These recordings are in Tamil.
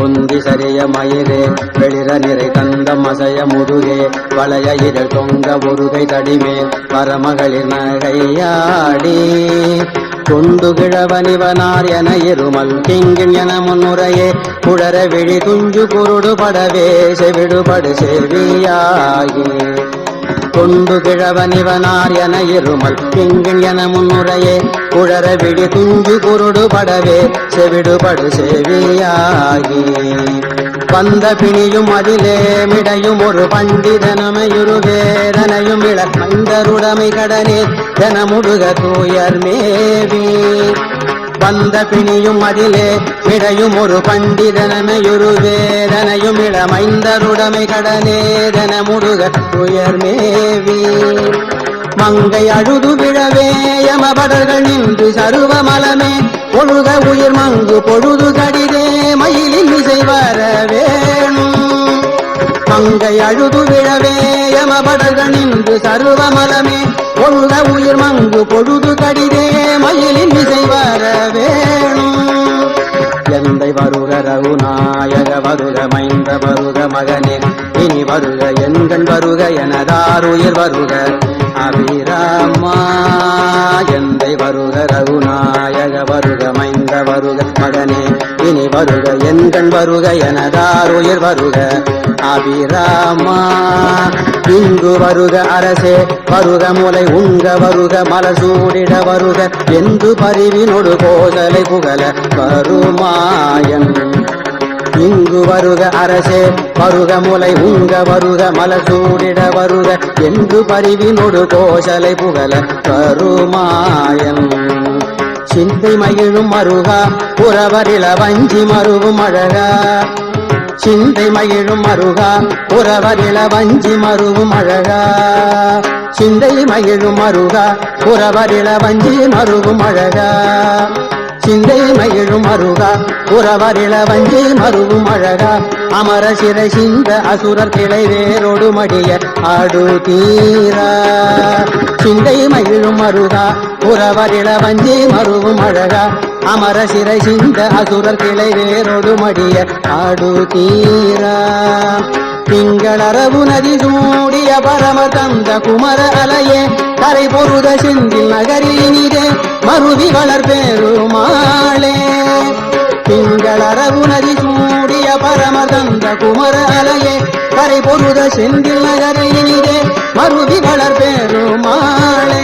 பொந்தி சரிய மயிரே வெளிர நிறை தந்தம் அசைய முதுகே வளைய இதழ் தொங்க ஒருகை தடிமேல் பரமகளிர் நகையாடி கொண்டு கிழவனிவனார் என இருமல் கிங்கின் என முன்னுரையே குடர விழி துஞ்சு குருடு படவே செவிடுபடு செவியாகி கொண்டு கிழவனிவனார் என இருமல் கிங்கின் என முன்னுரையே குழற விழி துஞ்சு குருடு படவே செவிடுபடு செவியாகி வந்த பிணியும் அதிலே மிடையும் ஒரு பண்டிதனமையுரு வேதனையும் இளமந்தருடமை கடனே தனமுடுக தூயர் மேவி வந்த பிணியும் அதிலே மிடையும் ஒரு பண்டிதனமையுரு வேதனையும் இளமைந்தருடமை கடனே தனமுடுக தூயர் மேவி மங்கை அழுது விழவே யமபடர்கள் நின்று சருவமலமே பொழுக உயிர் மங்கு பொழுது கடிதே மயிலின் இசை வர வேணும் மங்கை அழுது விழவே யமபடர்கள் நின்று சருவமலமே பொழுக உயிர் மங்கு பொழுது கடிதே மயிலின் இசை வர வேணும் எந்தை வருக ரகுநாயக வருக மைந்த வருக மகனே இனி வருக எண்கண் வருக எனதாருயிர் வருக அபிராமா எந்தை வருக ரகுநாயக வருக மைந்த வருக மகனே இனி வருக எண்கண் வருக எனதாருயிர் வருக அபிராமா இங்கு வருக அரசே வருக முலை உங்க வருக மலசூடிட வருக என்று பரிவினொடு கோசலை புகழ வருமாயன் இங்கு வருக அரசே வருக முலை உங்க வருக மலசூடிட வருக என்று பரிவினொடு கோசலை புகழ வருமாயன் சிந்தை மகிழும் மருகா புறவரிள வஞ்சி மருவும் அழகா சிந்தை மகிழும் மருகா புறவரிள வஞ்சி மருவும் அழகா சிந்தை மகிழும் மருகா புறவரிள வஞ்சி மருவும் அழகா சிந்தை மகிழும் மருகா புறவரிள வஞ்சி மருவும் அழகா அமர சிறை சிந்த அசுரர் கிளை வேரோடு மடிய ஆடு தீரா சிந்தை மகிழும் மருகா புறவரிள வஞ்சி மருவும் அழகா அமர சிறை சிந்த அசுரர் கிளை வேரோடு மடிய ஆடு தீரா திங்களரவு நதி சூடிய பரம தந்த குமர அலையே கரை பொருத செந்தில் நகரினிதே மருவி வளர் பெருமாளே திங்களரவு நதி சூடிய பரம தந்த குமர அலையே கரை பொருத செந்தில் நகரினிதே மருவி வளர் பெருமாளே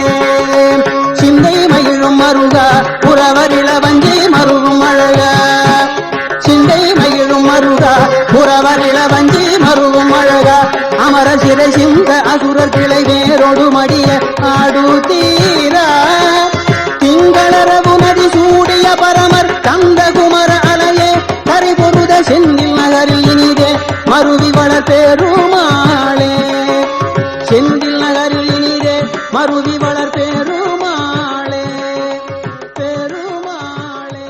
சிந்தை மகிழும் மருகா புறவரிள வஞ்சி மருவும் அழகா சிந்தை மகிழும் மருகா புறவரிள வஞ்சி மருவும் அழகா அமர சிறை சிந்த அசுரர் கிளை வேரோடு மடிய ஆடு தீரா திங்களரவு நதி சூடிய பரமர் தந்த குமர அலையே கரை பொருத செந்தில் நகரில் இனிதே மருவி வளர் பெருமாளே செந்தில் நகரில் இனிதே மருவி வளர் பெருமாளே பெருமாளே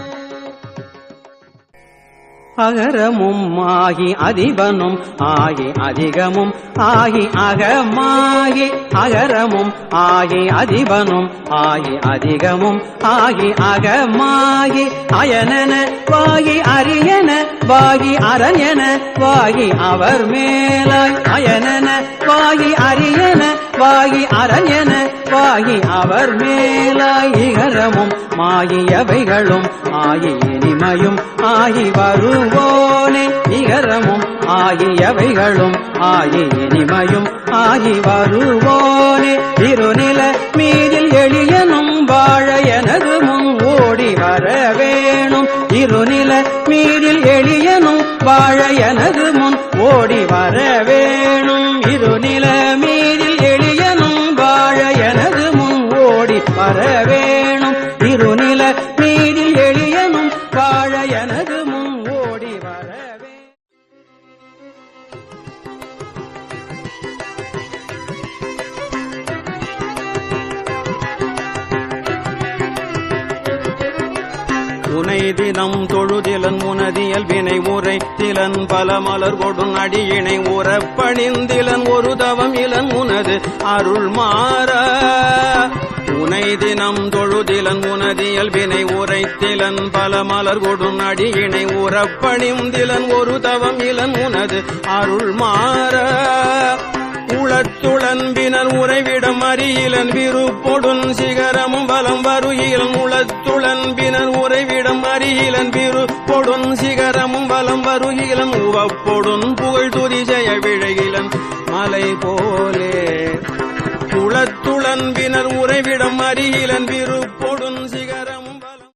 அகரமும் ஆகி அதிபனும் ஆகி அதிகமும் ஆகி அகமாகி அகரமும் ஆகி அதிபனும் ஆகி அதிகமும் ஆகி அகமாகி அயனென வாகி அரியன வாகி அரண்யன வாகி அவர் மேலாய் அயனென வாகி அரியன வாகி அரண்யன வாகி அவர் மேலாய் இகரமும் மாகியவைகளும் ஆகி இனிமையும் ஆகி வருவோனே இகரமும் ஆகியவைகளும் ஆகி இனிமையும் ஆகி வருவோனே இருநில மீதில் எளியனும் வாழ எனது முன் ஓடி வர வேணும் இருநில மீதில் எளியனும் வாழ எனது முன் ஓடி வர வேணும் இருநில மீதில் எளியனும் வாழ எனது முன் ஓடி வர வேணும் இருநில மீதில் எளியனும் வாழ எனது முன் ஓடி வர உனை தினம் தொழுதிலன் உனதியல் வினை உரை திலன் பல மலர் கொடும் அடியினை உறப்பணிந்திலன் ஒரு தவம் இலன் உனது அருள் மாற உனை தினம் தொழுதிலன் உனதியல் வினை உரைத்திலன் பல மலர் கொடும் அடியினை உறப்பணிந்திலன் ஒரு தவம் இலன் உனது அருள் மாற உளத்துளன்பினர் உறைவிடம் அறியிலன் விருப்பொடுன் சிகரமும் வலம் வருகிலன் உளத்துளன்பினர் உறைவிடம் அறியிலன் விருப்பொடுன் சிகரமும் வலம் வருகிலன் உவப்பொடுன் புகழ் துதிசெய விழைகிலன் மலை போலே உளத்துளன்பினர் உறைவிடம் அறியிலன் விருப்பொடுன் சிகரம்